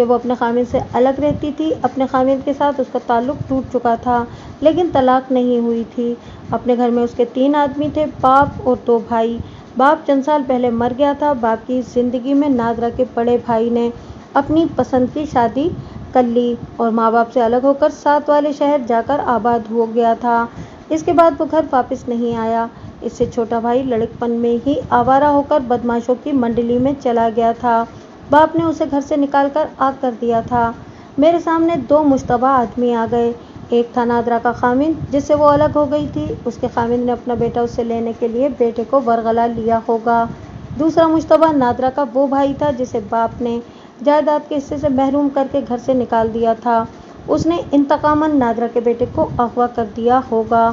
کہ وہ اپنے خاوند سے الگ رہتی تھی۔ اپنے خاوند کے ساتھ اس کا تعلق ٹوٹ چکا تھا لیکن طلاق نہیں ہوئی تھی۔ اپنے گھر میں اس کے 3 آدمی تھے، باپ اور 2 بھائی۔ باپ چند سال پہلے مر گیا تھا۔ باپ کی زندگی میں نادرہ کے بڑے بھائی نے اپنی پسند کی شادی کر لی اور ماں باپ سے الگ ہو کر ساتھ والے شہر جا کر آباد ہو گیا تھا۔ اس کے بعد وہ گھر واپس نہیں آیا۔ اس سے چھوٹا بھائی لڑکپن میں ہی آوارہ ہو کر بدماشوں کی منڈلی میں چلا گیا تھا۔ باپ نے اسے گھر سے نکال کر آگ کر دیا تھا۔ میرے سامنے 2 مشتبہ آدمی آ گئے۔ ایک تھا نادرہ کا خاوند جس سے وہ الگ ہو گئی تھی۔ اس کے خاوند نے اپنا بیٹا اس سے لینے کے لیے بیٹے کو ورغلا لیا ہوگا۔ دوسرا مشتبہ نادرہ کا وہ بھائی تھا جسے باپ نے جائیداد کے حصے سے محروم کر کے گھر سے نکال دیا تھا۔ اس نے انتقاماً نادرہ کے بیٹے کو اغوا کر دیا ہوگا۔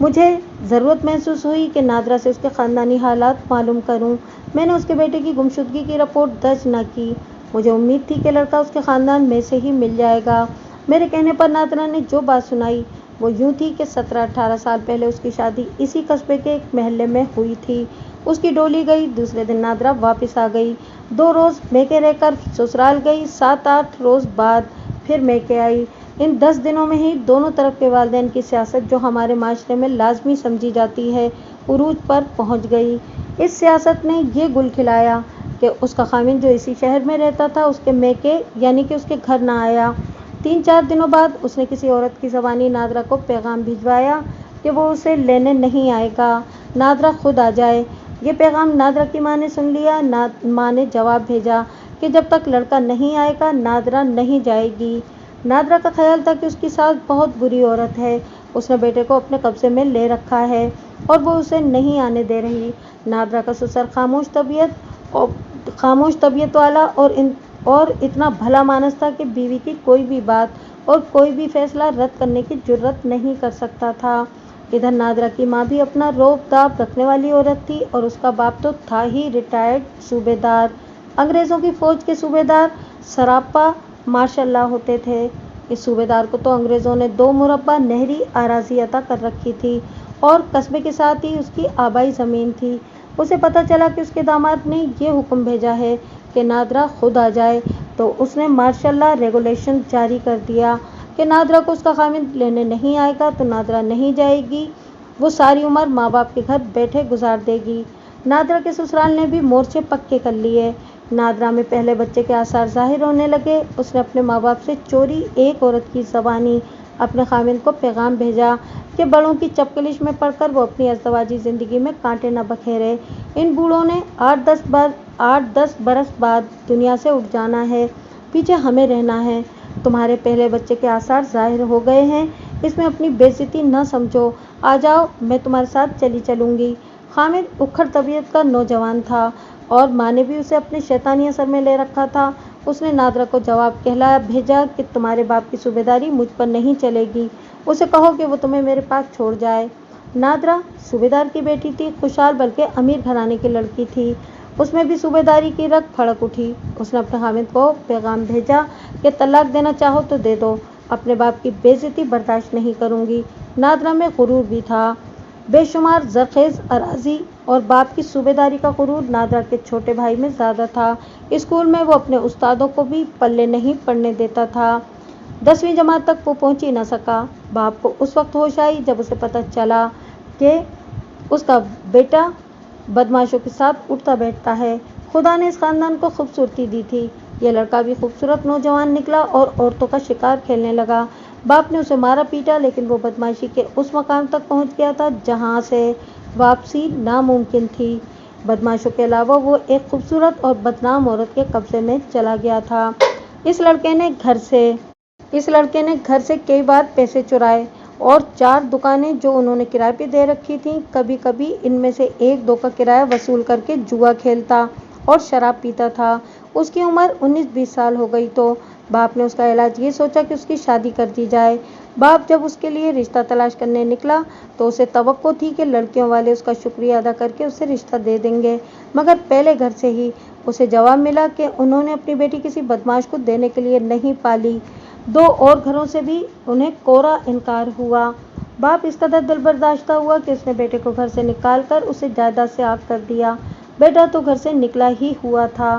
مجھے ضرورت محسوس ہوئی کہ نادرہ سے اس کے خاندانی حالات معلوم کروں۔ میں نے اس کے بیٹے کی گمشدگی کی رپورٹ درج نہ کی۔ مجھے امید تھی کہ لڑکا اس کے خاندان میں سے ہی مل جائے گا۔ میرے کہنے پر نادرہ نے جو بات سنائی وہ یوں تھی کہ 17-18 سال پہلے اس کی شادی اسی قصبے کے ایک محلے میں ہوئی تھی۔ اس کی ڈولی گئی، دوسرے دن نادرہ واپس آ گئی۔ 2 روز میکے رہ کر سسرال گئی، 7-8 روز بعد پھر میکے آئی۔ ان 10 دنوں میں ہی دونوں طرف کے والدین کی سیاست جو ہمارے معاشرے میں لازمی سمجھی جاتی ہے عروج پر پہنچ گئی۔ اس سیاست نے یہ گل کھلایا کہ اس کا خاوند جو اسی شہر میں رہتا تھا اس کے میکے یعنی کہ اس کے گھر نہ آیا۔ 3-4 دنوں بعد اس نے کسی عورت کی زبانی نادرہ کو پیغام بھجوایا کہ وہ اسے لینے نہیں آئے گا، نادرہ خود آ جائے۔ یہ پیغام نادرہ کی ماں نے سن لیا۔ ماں نے جواب بھیجا کہ جب تک لڑکا نہیں آئے گا نادرہ نہیں جائے گی۔ نادرہ کا خیال تھا کہ اس کی ساس بہت بری عورت ہے، اس نے بیٹے کو اپنے قبضے میں لے رکھا ہے اور وہ اسے نہیں آنے دے رہی۔ نادرہ کا سسر خاموش طبیعت والا اور اتنا بھلا مانس تھا کہ بیوی کی کوئی بھی بات اور کوئی بھی فیصلہ رد کرنے کی جرأت نہیں کر سکتا تھا۔ ادھر نادرہ کی ماں بھی اپنا روب داب رکھنے والی عورت تھی اور اس کا باپ تو تھا ہی ریٹائرڈ صوبیدار۔ انگریزوں کی فوج کے صوبیدار سراپا ماشاء اللہ ہوتے تھے۔ اس صوبیدار کو تو انگریزوں نے 2 مربع نہری اراضی عطا کر رکھی تھی اور قصبے کے ساتھ ہی اس کی آبائی زمین تھی۔ اسے پتہ چلا کہ اس کے داماد نے یہ حکم بھیجا ہے کہ نادرہ خود آ جائے تو اس نے مارشل لا ریگولیشن جاری کر دیا کہ نادرہ کو اس کا خاوند لینے نہیں آئے گا تو نادرہ نہیں جائے گی، وہ ساری عمر ماں باپ کے گھر بیٹھے گزار دے گی۔ نادرہ کے سسرال نے بھی مورچے پکے کر لیے۔ نادرہ میں پہلے بچے کے آثار ظاہر ہونے لگے۔ اس نے اپنے ماں باپ سے چوری ایک عورت کی زبانی اپنے خاوند کو پیغام بھیجا کہ بڑوں کی چپکلش میں پڑ کر وہ اپنی ازدواجی زندگی میں کانٹے نہ بکھیرے۔ ان بوڑھوں نے 8-10 برس بعد دنیا سے اٹھ جانا ہے، پیچھے ہمیں رہنا ہے۔ تمہارے پہلے بچے کے آثار ظاہر ہو گئے ہیں، اس میں اپنی بے عزتی نہ سمجھو۔ آ جاؤ، میں تمہارے ساتھ چلوں گی۔ خاوند اکھڑ طبیعت کا نوجوان تھا اور ماں نے بھی اسے اپنے شیطانی اثر میں لے رکھا تھا۔ اس نے نادرہ کو جواب کہلا بھیجا کہ تمہارے باپ کی صوبیداری مجھ پر نہیں چلے گی، اسے کہو کہ وہ تمہیں میرے پاس چھوڑ جائے۔ نادرہ صوبیدار کی بیٹی تھی، خوشحال بلکہ امیر گھرانے کی لڑکی تھی۔ اس میں بھی صوبیداری کی رگ پھڑک اٹھی۔ اس نے اپنے خاوند کو پیغام بھیجا کہ طلاق دینا چاہو تو دے دو، اپنے باپ کی بے عزتی برداشت نہیں کروں گی۔ نادرہ میں غرور بھی تھا، بے شمار زرخیز اراضی اور باپ کی صوبیداری کا غرور نادرہ کے چھوٹے بھائی میں زیادہ تھا۔ اسکول میں وہ اپنے استادوں کو بھی پلے نہیں پڑنے دیتا تھا۔ 10ویں جماعت تک وہ پہنچ ہی نہ سکا۔ باپ کو اس وقت ہوش آئی جب اسے پتہ چلا کہ اس کا بیٹا بدماشوں کے ساتھ اٹھتا بیٹھتا ہے۔ خدا نے اس خاندان کو خوبصورتی دی تھی۔ یہ لڑکا بھی خوبصورت نوجوان نکلا اور عورتوں کا شکار کھیلنے لگا۔ باپ نے اسے مارا پیٹا لیکن وہ بدماشی کے اس مقام تک پہنچ گیا تھا جہاں سے واپسی ناممکن تھی۔ بدماشوں کے علاوہ وہ ایک خوبصورت اور بدنام عورت کے قبضے میں چلا گیا تھا۔ اس لڑکے نے گھر سے کئی بار پیسے چرائے اور 4 دکانیں جو انہوں نے کرائے پہ دے رکھی تھیں، کبھی کبھی ان میں سے 1-2 کا کرایہ وصول کر کے جوا کھیلتا اور شراب پیتا تھا۔ اس کی عمر 19-20 سال ہو گئی تو باپ نے اس کا علاج یہ سوچا کہ اس کی شادی کر دی جائے۔ باپ جب اس کے لیے رشتہ تلاش کرنے نکلا تو اسے توقع تھی کہ لڑکیوں والے اس کا شکریہ ادا کر کے اسے رشتہ دے دیں گے، مگر پہلے گھر سے ہی اسے جواب ملا کہ انہوں نے اپنی بیٹی کسی بدماش کو دینے کے لیے نہیں پالی۔ 2 اور گھروں سے بھی انہیں کوڑا انکار ہوا۔ باپ اس قدر دل برداشتہ ہوا کہ اس نے بیٹے کو گھر سے نکال کر اسے جائیداد سے آگ کر دیا۔ بیٹا تو گھر سے نکلا ہی ہوا تھا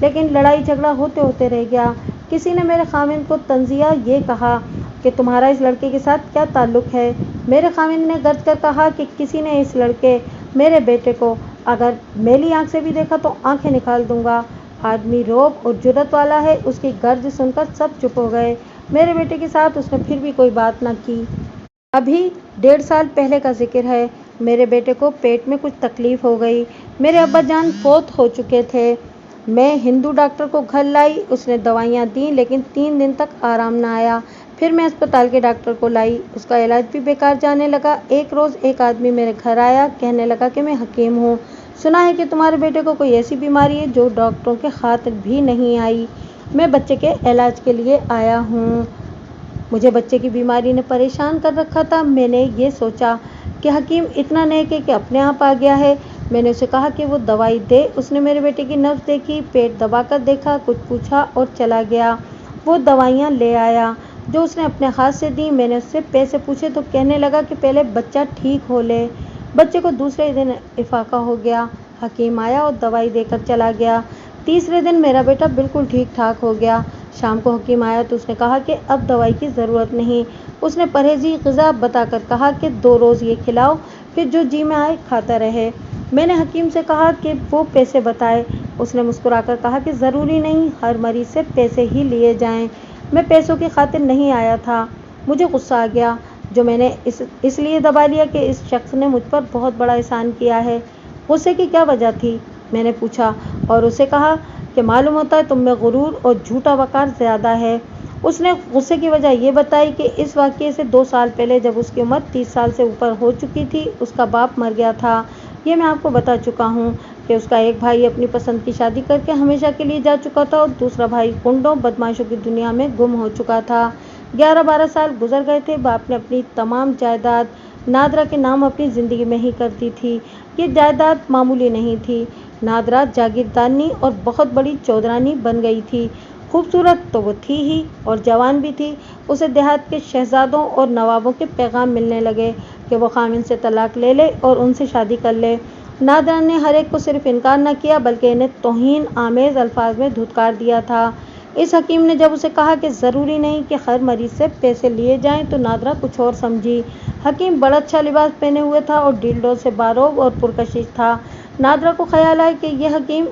لیکن لڑائی جھگڑا ہوتے ہوتے رہ گیا۔ کسی نے میرے خاوند کو تنزیہ یہ کہا کہ تمہارا اس لڑکے کے ساتھ کیا تعلق ہے؟ میرے خاوند نے گرج کر کہا کہ کسی نے اس لڑکے میرے بیٹے کو اگر میلی آنکھ سے بھی دیکھا تو آنکھیں نکال دوں گا۔ آدمی رعب اور جرأت والا ہے۔ اس کی گرج سن کر سب چپ ہو گئے۔ میرے بیٹے کے ساتھ اس نے پھر بھی کوئی بات نہ کی۔ ابھی 1.5 سال پہلے کا ذکر ہے۔ میرے بیٹے کو پیٹ میں کچھ تکلیف ہو گئی۔ میرے ابا جان فوت ہو چکے تھے۔ میں ہندو ڈاکٹر کو گھر لائی۔ اس نے دوائیاں دیں لیکن 3 دن تک آرام نہ آیا۔ پھر میں اسپتال کے ڈاکٹر کو لائی۔ اس کا علاج بھی بیکار جانے لگا۔ ایک روز ایک آدمی میرے گھر آیا، کہنے لگا کہ میں حکیم ہوں، سنا ہے کہ تمہارے بیٹے کو کوئی ایسی بیماری ہے جو ڈاکٹروں کے خاطر بھی نہیں آئی۔ میں بچے کے علاج کے لیے آیا ہوں۔ مجھے بچے کی بیماری نے پریشان کر رکھا تھا۔ میں نے یہ سوچا کہ حکیم اتنا نیک ہے کہ اپنے آپ آ گیا ہے۔ میں نے اسے کہا کہ وہ دوائی دے۔ اس نے میرے بیٹے کی نبض دیکھی، پیٹ دبا کر دیکھا، کچھ پوچھا اور چلا گیا۔ وہ دوائیاں لے آیا جو اس نے اپنے ہاتھ سے دیں۔ میں نے اس سے پیسے پوچھے تو کہنے لگا کہ پہلے بچہ ٹھیک ہو لے۔ بچے کو دوسرے دن افاقہ ہو گیا۔ حکیم آیا اور دوائی دے کر چلا گیا۔ تیسرے دن میرا بیٹا بالکل ٹھیک ٹھاک ہو گیا۔ شام کو حکیم آیا تو اس نے کہا کہ اب دوائی کی ضرورت نہیں۔ اس نے پرہیزی غذا بتا کر کہا کہ 2 روز یہ کھلاؤ، پھر جو جی میں آئے کھاتا رہے۔ میں نے حکیم سے کہا کہ وہ پیسے بتائے۔ اس نے مسکرا کر کہا کہ ضروری نہیں، ہر مریض سے پیسے ہی لیے جائیں۔ میں پیسوں کی خاطر نہیں آیا تھا۔ مجھے غصہ آ گیا جو میں نے اس لیے دبا لیا کہ اس شخص نے مجھ پر بہت بڑا احسان کیا ہے۔ غصے کی کیا وجہ تھی؟ میں نے پوچھا اور اسے کہا کہ معلوم ہوتا ہے تم میں غرور اور جھوٹا وقار زیادہ ہے۔ اس نے غصے کی وجہ یہ بتائی کہ اس واقعے سے 2 سال پہلے جب اس کی عمر 30 سال سے اوپر ہو چکی تھی، اس کا باپ مر گیا تھا۔ یہ میں آپ کو بتا چکا ہوں کہ اس کا ایک بھائی اپنی پسند کی شادی کر کے ہمیشہ کے لیے جا چکا تھا اور دوسرا بھائی گنڈوں بدماشوں کی دنیا میں گم ہو چکا تھا۔ 11-12 سال گزر گئے تھے۔ باپ نے اپنی تمام جائیداد نادرا کے نام اپنی زندگی میں ہی کر دی تھی۔ یہ جائیداد معمولی نہیں تھی۔ نادرا جاگیردارنی اور بہت بڑی چودرانی بن گئی تھی۔ خوبصورت تو وہ تھی ہی اور جوان بھی تھی۔ اسے دیہات کے شہزادوں اور نوابوں کے پیغام ملنے لگے کہ وہ خاوند سے طلاق لے لے اور ان سے شادی کر لے۔ نادرا نے ہر ایک کو صرف انکار نہ کیا بلکہ انہیں توہین آمیز الفاظ میں دھتکار دیا تھا۔ اس حکیم نے جب اسے کہا کہ ضروری نہیں کہ ہر مریض سے پیسے لیے جائیں تو نادرا کچھ اور سمجھی۔ حکیم بڑا اچھا لباس پہنے ہوئے تھا اور ڈیلڈو سے باروب اور پرکشش تھا۔ نادرا کو خیال آیا کہ یہ حکیم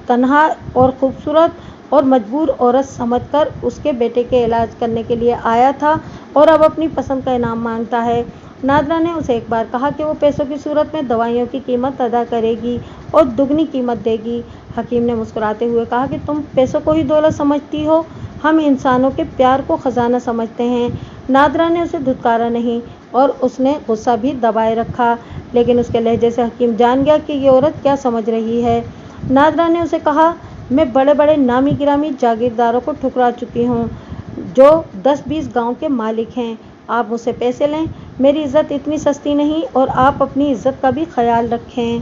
تنہا اور خوبصورت اور مجبور عورت سمجھ کر اس کے بیٹے کے علاج کرنے کے لیے آیا تھا اور اب اپنی پسند کا انعام مانگتا ہے۔ نادرا نے اسے ایک بار کہا کہ وہ پیسوں کی صورت میں دوائیوں کی قیمت ادا کرے گی اور دگنی قیمت دے گی۔ حکیم نے مسکراتے ہوئے کہا کہ تم پیسوں کو ہی دولت سمجھتی ہو، ہم انسانوں کے پیار کو خزانہ سمجھتے ہیں۔ نادرا نے اسے دھتکارا نہیں اور اس نے غصہ بھی دبائے رکھا، لیکن اس کے لہجے سے حکیم جان گیا کہ یہ عورت کیا سمجھ رہی ہے۔ نادرا نے اسے کہا میں بڑے بڑے نامی گرامی جاگیرداروں کو ٹھکرا چکی ہوں جو 10-20 گاؤں کے مالک ہیں۔ آپ مجھ سے پیسے لیں، میری عزت اتنی سستی نہیں اور آپ اپنی عزت کا بھی خیال رکھیں۔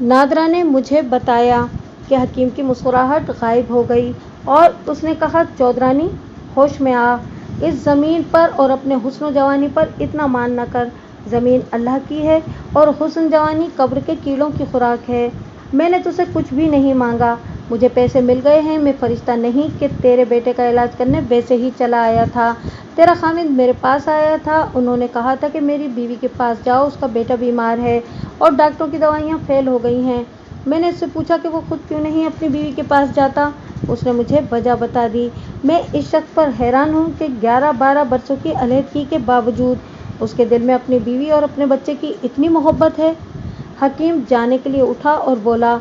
نادرا نے مجھے بتایا کہ حکیم کی مسکراہٹ غائب ہو گئی اور اس نے کہا چودرانی ہوش میں آ، اس زمین پر اور اپنے حسن و جوانی پر اتنا مان نہ کر۔ زمین اللہ کی ہے اور حسن جوانی قبر کے کیڑوں کی خوراک ہے۔ میں نے تجھ سے کچھ بھی نہیں مانگا، مجھے پیسے مل گئے ہیں۔ میں فرشتہ نہیں کہ تیرے بیٹے کا علاج کرنے ویسے ہی چلا آیا تھا۔ تیرا خاوند میرے پاس آیا تھا، انہوں نے کہا تھا کہ میری بیوی کے پاس جاؤ، اس کا بیٹا بیمار ہے اور ڈاکٹروں کی دوائیاں فیل ہو گئی ہیں۔ میں نے اس سے پوچھا کہ وہ خود کیوں نہیں اپنی بیوی کے پاس جاتا۔ اس نے مجھے وجہ بتا دی۔ میں اس شخص پر حیران ہوں کہ 11-12 برسوں کی علیحدگی کے باوجود اس کے دل میں اپنی بیوی اور اپنے بچے کی اتنی محبت ہے۔ حکیم جانے کے لیے اٹھا اور بولا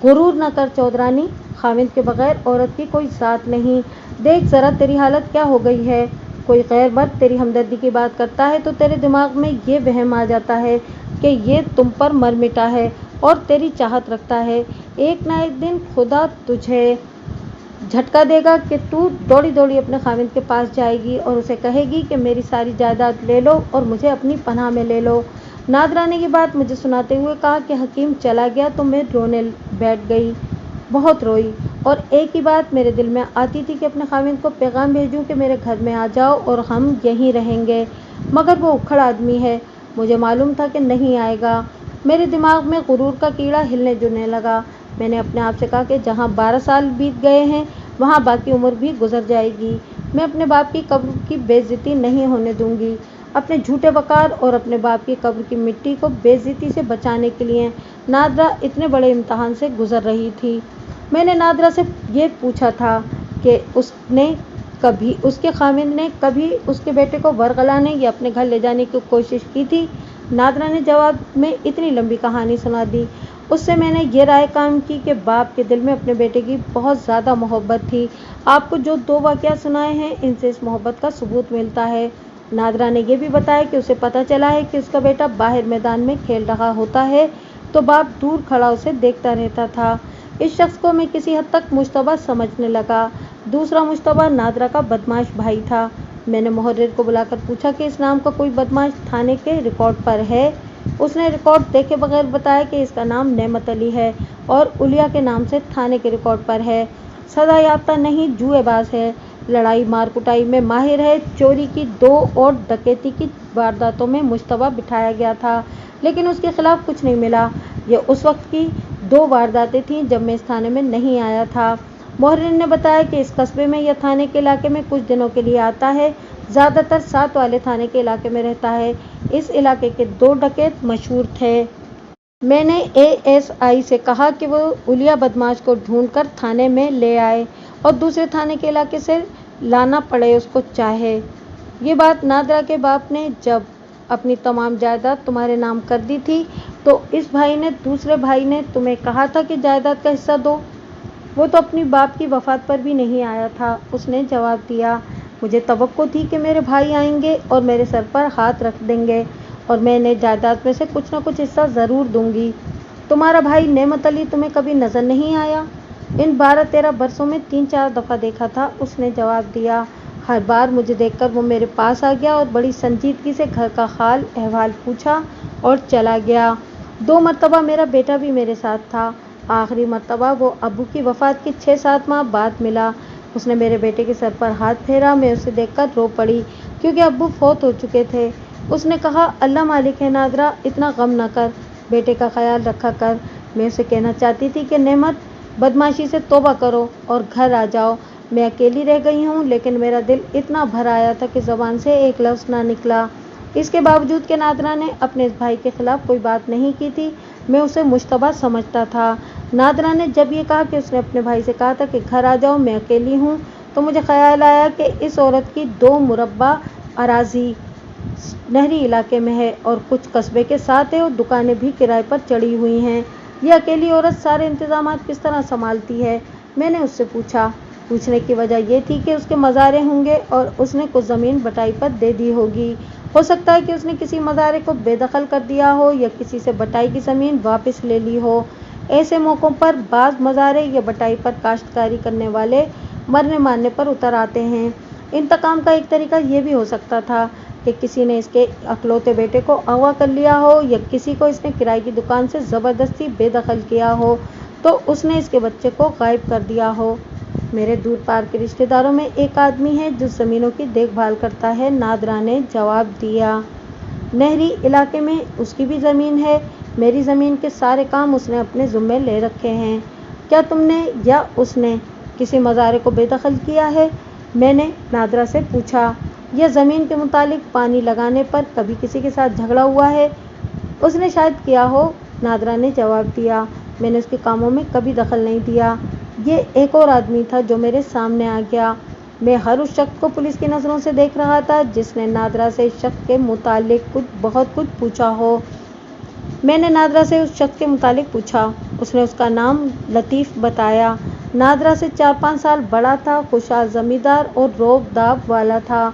غرور نہ کر چودرانی، خاوند کے بغیر عورت کی کوئی ذات نہیں۔ دیکھ ذرا تیری حالت کیا ہو گئی ہے۔ کوئی غیر مرد تیری ہمدردی کی بات کرتا ہے تو تیرے دماغ میں یہ وہم آ جاتا ہے کہ یہ تم پر مر مٹا ہے اور تیری چاہت رکھتا ہے۔ ایک نہ ایک دن خدا تجھے جھٹکا دے گا کہ تو دوڑی دوڑی اپنے خاوند کے پاس جائے گی اور اسے کہے گی کہ میری ساری جائیداد لے لو اور مجھے اپنی پناہ میں لے لو۔ نادرا نے یہ بات مجھے سناتے ہوئے کہا کہ حکیم چلا گیا تو میں رونے بیٹھ گئی، بہت روئی اور ایک ہی بات میرے دل میں آتی تھی کہ اپنے خاوند کو پیغام بھیجوں کہ میرے گھر میں آ جاؤ اور ہم یہیں رہیں گے، مگر وہ اکھڑ آدمی ہے، مجھے معلوم تھا کہ نہیں آئے گا۔ میرے دماغ میں غرور کا کیڑا ہلنے جلنے لگا۔ میں نے اپنے آپ سے کہا کہ جہاں 12 سال بیت گئے ہیں وہاں باقی عمر بھی گزر جائے گی، میں اپنے باپ کی قبر کی بے عزتی نہیں ہونے دوں گی۔ اپنے جھوٹے وقار اور اپنے باپ کی قبر کی مٹی کو بے عزتی سے بچانے کے لیے نادرہ اتنے بڑے امتحان سے گزر رہی تھی۔ میں نے نادرہ سے یہ پوچھا تھا کہ اس کے خامند نے کبھی اس کے بیٹے کو ورغلانے یا اپنے گھر لے جانے کی کوشش کی تھی؟ نادرہ نے جواب میں اتنی لمبی کہانی سنا دی۔ اس سے میں نے یہ رائے قائم کی کہ باپ کے دل میں اپنے بیٹے کی بہت زیادہ محبت تھی۔ آپ کو جو 2 واقعات سنائے ہیں ان سے اس محبت کا ثبوت ملتا ہے۔ نادرہ نے یہ بھی بتایا کہ اسے پتہ چلا ہے کہ اس کا بیٹا باہر میدان میں کھیل رہا ہوتا ہے تو باپ دور کھڑا اسے دیکھتا رہتا تھا۔ اس شخص کو میں کسی حد تک مشتبہ سمجھنے لگا۔ دوسرا مشتبہ نادرہ کا بدمعاش بھائی تھا۔ میں نے محرر کو بلا کر پوچھا کہ اس نام کا کوئی بدمعاش تھانے کے ریکارڈ پر ہے؟ اس نے ریکارڈ دیکھے بغیر بتایا کہ اس کا نام نعمت علی ہے اور علیا کے نام سے تھانے کے ریکارڈ پر ہے۔ سزا یافتہ نہیں، جوئے باز ہے، لڑائی مار کٹائی میں ماہر ہے، چوری کی 2 اور ڈکیتی کی وارداتوں میں مشتبہ بٹھایا گیا تھا لیکن اس کے خلاف کچھ نہیں ملا۔ یہ اس وقت کی 2 وارداتیں تھیں جب میں اس تھانے میں نہیں آیا تھا۔ محرر نے بتایا کہ اس قصبے میں یا تھانے کے علاقے میں کچھ دنوں کے لیے آتا ہے، زیادہ تر 7 والے تھانے کے علاقے میں رہتا ہے۔ اس علاقے کے 2 ڈکیت مشہور تھے۔ میں نے ASI سے کہا کہ وہ علیا بدمعاش کو ڈھونڈ کر تھانے میں لے آئے اور دوسرے تھانے کے علاقے سے لانا پڑے اس کو چاہے۔ یہ بات نادرہ کے باپ نے جب اپنی تمام جائیداد تمہارے نام کر دی تھی تو اس بھائی نے دوسرے بھائی نے تمہیں کہا تھا کہ جائیداد کا حصہ دو؟ وہ تو اپنی باپ کی وفات پر بھی نہیں آیا تھا، اس نے جواب دیا۔ مجھے توقع تھی کہ میرے بھائی آئیں گے اور میرے سر پر ہاتھ رکھ دیں گے اور میں انہیں جائیداد میں سے کچھ نہ کچھ حصہ ضرور دوں گی۔ تمہارا بھائی نعمت علی تمہیں کبھی نظر نہیں آیا؟ ان 12-13 برسوں میں 3-4 دفعہ دیکھا تھا، اس نے جواب دیا۔ ہر بار مجھے دیکھ کر وہ میرے پاس آ گیا اور بڑی سنجیدگی سے گھر کا حال احوال پوچھا اور چلا گیا۔ 2 مرتبہ میرا بیٹا بھی میرے ساتھ تھا۔ آخری مرتبہ وہ ابو کی وفات کے 6-7 ماہ بعد ملا۔ اس نے میرے بیٹے کے سر پر ہاتھ پھیرا، میں اسے دیکھ کر رو پڑی کیونکہ ابو فوت ہو چکے تھے۔ اس نے کہا، اللہ مالک ہے نادرہ، اتنا غم نہ کر، بیٹے کا خیال رکھا کر۔ میں اسے کہنا چاہتی تھی کہ نعمت، بدمعاشی سے توبہ کرو اور گھر آ جاؤ۔ میں اکیلی رہ گئی ہوں لیکن میرا دل اتنا بھر آیا تھا کہ زبان سے ایک لفظ نہ نکلا۔ اس کے باوجود کہ نادرہ نے اپنے اس بھائی کے خلاف کوئی بات نہیں کی تھی، میں اسے مشتبہ سمجھتا تھا۔ نادرہ نے جب یہ کہا کہ اس نے اپنے بھائی سے کہا تھا کہ گھر آ جاؤ، میں اکیلی ہوں، تو مجھے خیال آیا کہ اس عورت کی 2 مربع اراضی نہری علاقے میں ہے اور کچھ قصبے کے ساتھ ہے اور دکانیں بھی کرائے پر چڑھی ہوئی ہیں۔ یہ اکیلی عورت سارے انتظامات کس طرح سنبھالتی ہے؟ میں نے اس سے پوچھا۔ پوچھنے کی وجہ یہ تھی کہ اس کے مزارع ہوں گے اور اس نے کچھ زمین بٹائی پر دے دی ہوگی۔ ہو سکتا ہے کہ اس نے کسی مزارع کو بے دخل کر دیا ہو یا کسی سے بٹائی کی زمین واپس لے لی ہو۔ ایسے موقعوں پر بعض مزارع یا بٹائی پر کاشتکاری کرنے والے مرنے مارنے پر اتر آتے ہیں۔ انتقام کا ایک طریقہ یہ بھی ہو سکتا تھا کہ کسی نے اس کے اکلوتے بیٹے کو اغوا کر لیا ہو یا کسی کو اس نے کرائے کی دکان سے زبردستی بے دخل کیا ہو تو اس نے اس کے بچے کو غائب کر دیا ہو۔ میرے دور پار کے رشتہ داروں میں ایک آدمی ہے جو زمینوں کی دیکھ بھال کرتا ہے، نادرہ نے جواب دیا۔ نہری علاقے میں اس کی بھی زمین ہے۔ میری زمین کے سارے کام اس نے اپنے ذمے لے رکھے ہیں۔ کیا تم نے یا اس نے کسی مزارع کو بے دخل کیا ہے؟ میں نے نادرہ سے پوچھا۔ یا زمین کے متعلق پانی لگانے پر کبھی کسی کے ساتھ جھگڑا ہوا ہے؟ اس نے شاید کیا ہو، نادرہ نے جواب دیا۔ میں نے اس کے کاموں میں کبھی دخل نہیں دیا۔ یہ ایک اور آدمی تھا جو میرے سامنے آ گیا۔ میں ہر اس شخص کو پولیس کی نظروں سے دیکھ رہا تھا جس نے نادرہ سے اس شخص کے متعلق بہت کچھ پوچھا ہو۔ میں نے نادرہ سے اس شخص کے متعلق پوچھا۔ اس نے اس کا نام لطیف بتایا۔ نادرہ سے 4-5 سال بڑا تھا، خوشحال زمیندار اور روب داب والا تھا۔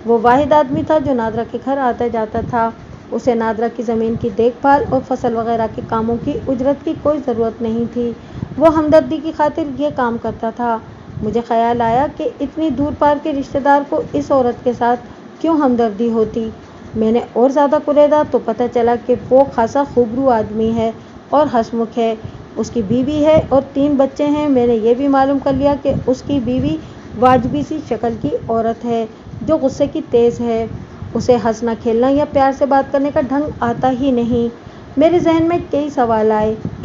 وہ واحد آدمی تھا جو نادرہ کے گھر آتا جاتا تھا۔ اسے نادرہ کی زمین کی دیکھ بھال اور فصل وغیرہ کے کاموں کی اجرت کی کوئی ضرورت نہیں تھی، وہ ہمدردی کی خاطر یہ کام کرتا تھا۔ مجھے خیال آیا کہ اتنی دور پار کے رشتہ دار کو اس عورت کے ساتھ کیوں ہمدردی ہوتی؟ میں نے اور زیادہ کریدا تو پتہ چلا کہ وہ خاصا خوبرو آدمی ہے اور ہنسمکھ ہے۔ اس کی بیوی ہے اور 3 بچے ہیں۔ میں نے یہ بھی معلوم کر لیا کہ اس کی بیوی واجبی سی شکل کی عورت ہے جو غصے کی تیز ہے۔ اسے ہنسنا کھیلنا یا پیار سے بات کرنے کا ڈھنگ آتا ہی نہیں۔ میرے ذہن میں کئی سوال آئے۔